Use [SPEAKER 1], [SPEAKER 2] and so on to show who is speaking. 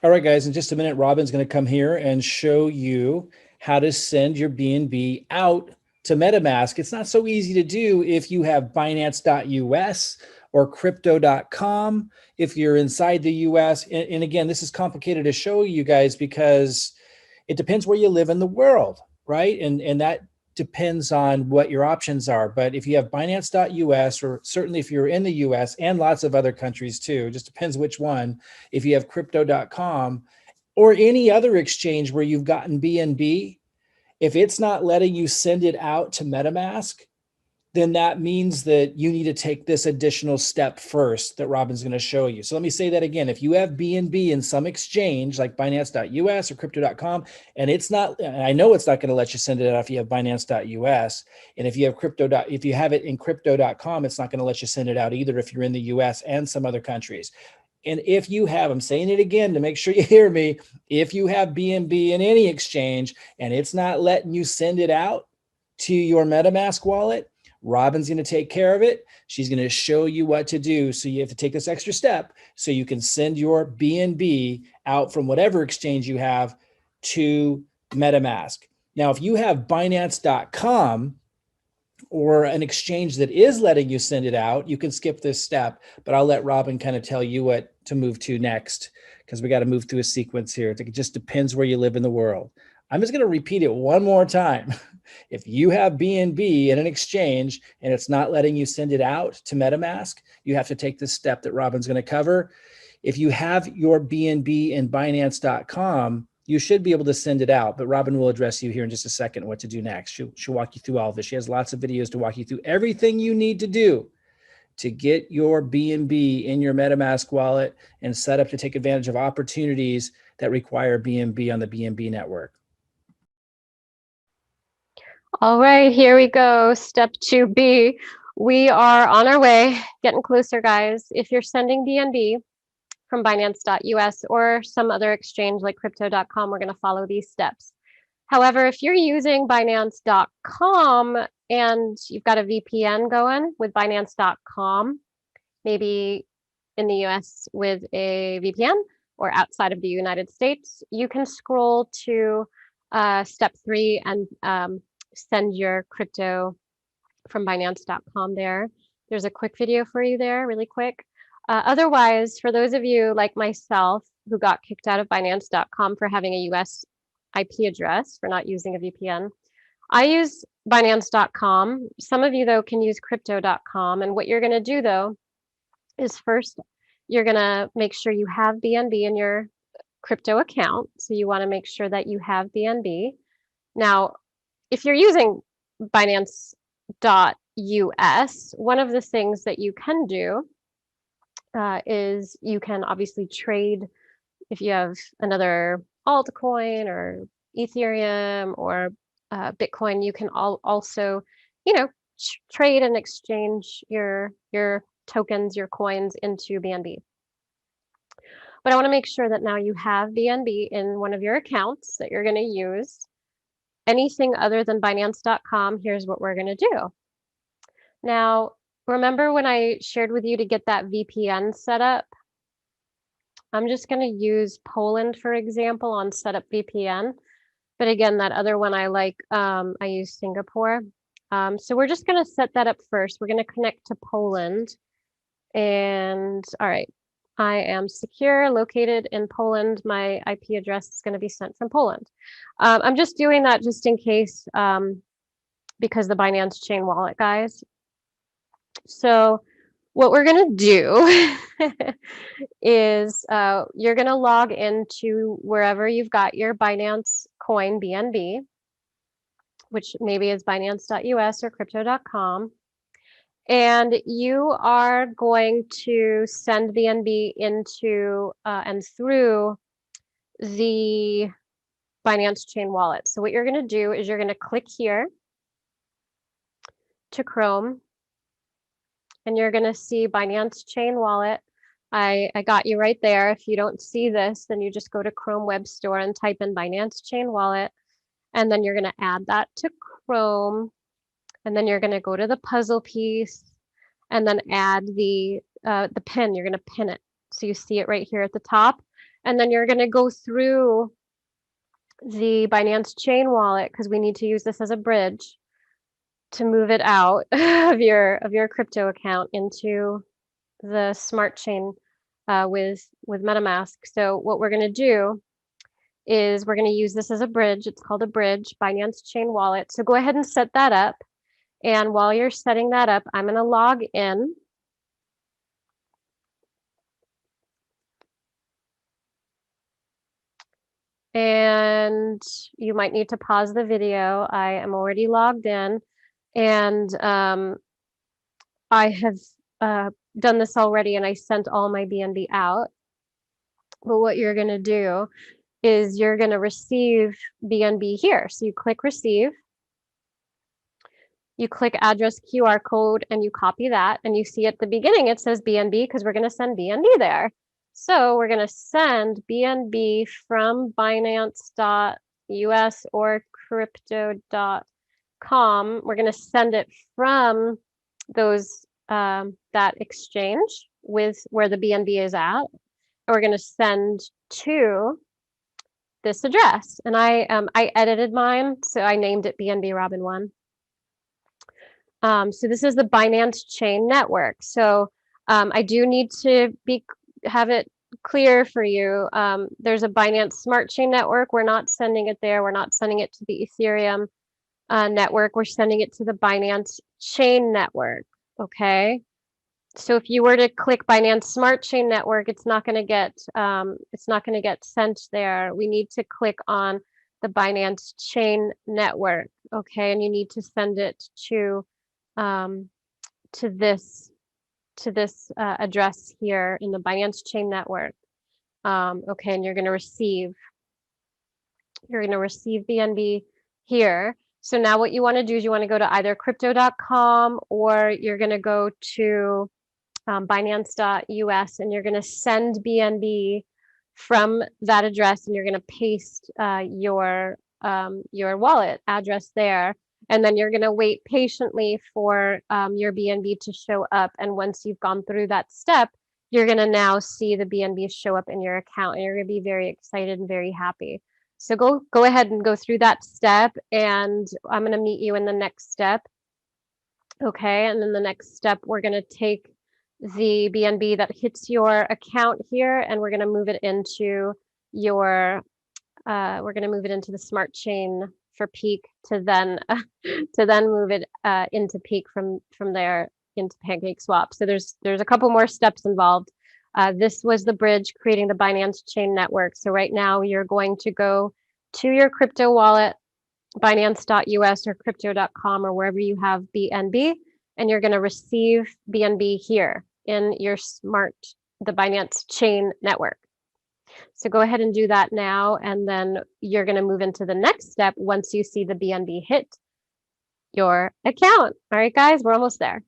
[SPEAKER 1] All right, guys, in just a minute, Robin's going to come here and show you how to send your BNB out to Metamask. It's not so easy to do if you have Binance.us or Crypto.com, if you're inside the US. And again, this is complicated to show you guys because it depends where you live in the world, right? And that depends on what your options are. But if you have Binance.us, or certainly if you're in the US and lots of other countries too, just depends which one. If you have Crypto.com or any other exchange where you've gotten BNB, if it's not letting you send it out to MetaMask, then that means that you need to take this additional step first that Robin's going to show you. So let me say that again. If you have BNB in some exchange like Binance.us or Crypto.com, and it's not, and I know it's not going to let you send it out if you have Binance.us, and if you have if you have it in Crypto.com, it's not going to let you send it out either if you're in the US and some other countries. And if you have, I'm saying it again to make sure you hear me, if you have BNB in any exchange and it's not letting you send it out to your MetaMask wallet, Robin's going to take care of it. She's going to show you what to do. So you have to take this extra step so you can send your BNB out from whatever exchange you have to MetaMask. Now, if you have Binance.com or an exchange that is letting you send it out, you can skip this step, but I'll let Robin kind of tell you what to move to next because we got to move through a sequence here. It just depends where you live in the world. I'm just going to repeat it one more time. If you have BNB in an exchange and it's not letting you send it out to MetaMask, you have to take this step that Robin's going to cover. If you have your BNB in Binance.com, you should be able to send it out, but Robin will address you here in just a second what to do next. She'll walk you through all of this. She has lots of videos to walk you through everything you need to do to get your BNB in your MetaMask wallet and set up to take advantage of opportunities that require BNB on the BNB network.
[SPEAKER 2] All right, here we go. Step 2B. We are on our way, getting closer, guys. If you're sending BNB from Binance.us or some other exchange like Crypto.com, we're going to follow these steps. However, if you're using Binance.com and you've got a VPN going with Binance.com, maybe in the US with a VPN or outside of the United States, you can scroll to step 3 and send your crypto from Binance.com there. There's a quick video for you there, really quick. Otherwise, for those of you like myself who got kicked out of Binance.com for having a US IP address for not using a VPN, I use Binance.com. Some of you, though, can use Crypto.com. And what you're going to do, though, is first, you're going to make sure you have BNB in your crypto account. So you want to make sure that you have BNB. Now, if you're using Binance.us, one of the things that you can do is you can obviously trade if you have another altcoin or Ethereum or Bitcoin. You can also, trade and exchange your tokens, your coins into BNB. But I want to make sure that now you have BNB in one of your accounts that you're going to use. Anything other than Binance.com, here's what we're going to do. Now, remember when I shared with you to get that VPN set up? I'm just going to use Poland, for example, on setup VPN. But again, that other one I like, I use Singapore. So we're just going to set that up first. We're going to connect to Poland. And all right, I am secure, located in Poland. My IP address is going to be sent from Poland. I'm just doing that just in case because the Binance Chain Wallet, guys. So what we're going to do is you're going to log into wherever you've got your Binance coin BNB, which maybe is Binance.us or Crypto.com. And you are going to send BNB into and through the Binance Chain Wallet. So what you're going to do is you're going to click here to Chrome, and you're going to see Binance Chain Wallet. I got you right there. If you don't see this, then you just go to Chrome Web Store and type in Binance Chain Wallet, and then you're going to add that to Chrome. And then you're going to go to the puzzle piece and then add the pin. You're going to pin it. So you see it right here at the top. And then you're going to go through the Binance Chain Wallet because we need to use this as a bridge to move it out of your crypto account into the smart chain with MetaMask. So what we're going to do is we're going to use this as a bridge. It's called a bridge, Binance Chain Wallet. So go ahead and set that up. And while you're setting that up, I'm going to log in. And you might need to pause the video. I am already logged in, and I have done this already, and I sent all my BNB out. But what you're going to do is you're going to receive BNB here. So you click receive, you click address QR code, and you copy that. And you see at the beginning, it says BNB because we're going to send BNB there. So we're going to send BNB from Binance.us or crypto.com. We're going to send it from those that exchange with where the BNB is at. And we're going to send to this address. And I edited mine, so I named it BNB Robin 1. So this is the Binance Chain Network. So I do need to have it clear for you. There's a Binance Smart Chain Network. We're not sending it there. We're not sending it to the Ethereum network. We're sending it to the Binance Chain Network. Okay. So if you were to click Binance Smart Chain Network, it's not going to get sent there. We need to click on the Binance Chain Network. Okay, and you need to send it to this address here in the Binance Chain Network. Okay, and you're going to receive BNB here. So now what you want to do is you want to go to either crypto.com or you're going to go to Binance.us, and you're going to send BNB from that address, and you're going to paste your wallet address there. And then you're going to wait patiently for your BNB to show up. And once you've gone through that step, you're going to now see the BNB show up in your account, and you're going to be very excited and very happy. So go ahead and go through that step, and I'm going to meet you in the next step. Okay, and then the next step, we're going to take the BNB that hits your account here, and we're going to move it into your the smart chain for Peak to then move it into Peak from there into PancakeSwap. So there's a couple more steps involved. This was the bridge creating the Binance Chain Network. So right now you're going to go to your crypto wallet, Binance.us or crypto.com or wherever you have BNB, and you're going to receive BNB here in your the Binance Chain Network. So go ahead and do that now, and then you're going to move into the next step once you see the BNB hit your account. All right, guys, we're almost there.